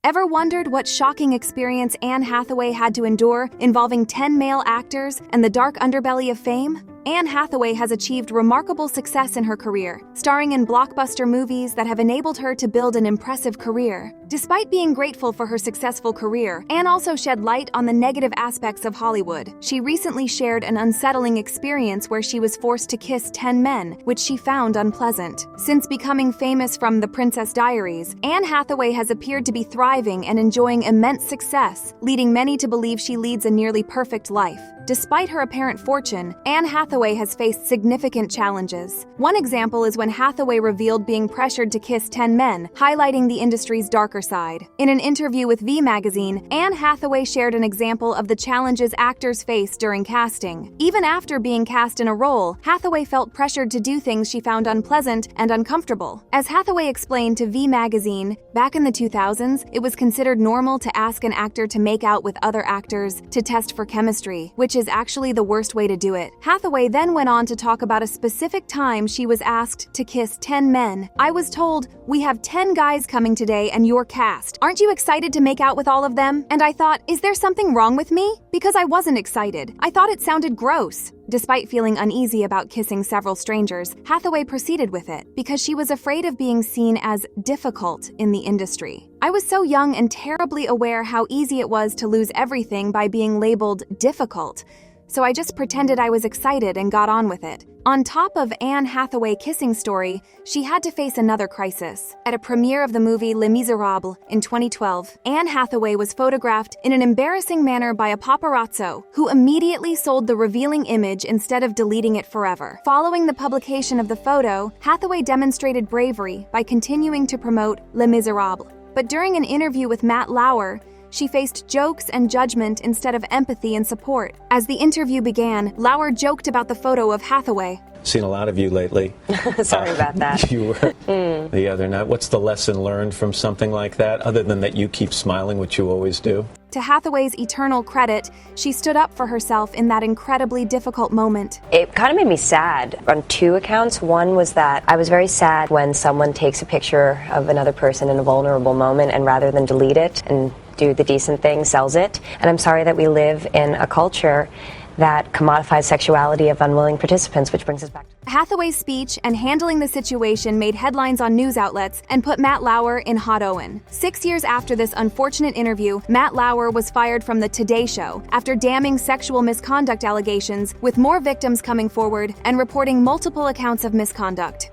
Ever wondered what shocking experience Anne Hathaway had to endure involving 10 male actors and the dark underbelly of fame? Anne Hathaway has achieved remarkable success in her career, starring in blockbuster movies that have enabled her to build an impressive career. Despite being grateful for her successful career, Anne also shed light on the negative aspects of Hollywood. She recently shared an unsettling experience where she was forced to kiss 10 men, which she found unpleasant. Since becoming famous from The Princess Diaries, Anne Hathaway has appeared to be thriving and enjoying immense success, leading many to believe she leads a nearly perfect life. Despite her apparent fortune, Anne Hathaway has faced significant challenges. One example is when Hathaway revealed being pressured to kiss 10 men, highlighting the industry's darker side. In an interview with V magazine, Anne Hathaway shared an example of the challenges actors face during casting. Even after being cast in a role, Hathaway felt pressured to do things she found unpleasant and uncomfortable. As Hathaway explained to V magazine, back in the 2000s, it was considered normal to ask an actor to make out with other actors to test for chemistry, which is actually the worst way to do it. Hathaway then went on to talk about a specific time she was asked to kiss 10 men. "I was told, we have 10 guys coming today and you're cast. Aren't you excited to make out with all of them? And I thought, is there something wrong with me? Because I wasn't excited. I thought it sounded gross." Despite feeling uneasy about kissing several strangers, Hathaway proceeded with it because she was afraid of being seen as difficult in the industry. "I was so young and terribly aware how easy it was to lose everything by being labeled difficult. So I just pretended I was excited and got on with it." On top of Anne Hathaway's kissing story, she had to face another crisis. At a premiere of the movie Les Miserables in 2012, Anne Hathaway was photographed in an embarrassing manner by a paparazzo, who immediately sold the revealing image instead of deleting it forever. Following the publication of the photo, Hathaway demonstrated bravery by continuing to promote Les Miserables. But during an interview with Matt Lauer, she faced jokes and judgment instead of empathy and support. As the interview began, Lauer joked about the photo of Hathaway. Seen a lot of you lately. Sorry about that. You were the other night. What's the lesson learned from something like that, other than that you keep smiling, which you always do? To Hathaway's eternal credit, she stood up for herself in that incredibly difficult moment. It kind of made me sad on two accounts. One was that I was very sad when someone takes a picture of another person in a vulnerable moment and rather than delete it and do the decent thing, sells it. And I'm sorry that we live in a culture that commodifies sexuality of unwilling participants, which brings us back to Hathaway's speech and handling the situation made headlines on news outlets and put Matt Lauer in hot owen. 6 years after this unfortunate interview, Matt Lauer was fired from the Today Show after damning sexual misconduct allegations, with more victims coming forward and reporting multiple accounts of misconduct.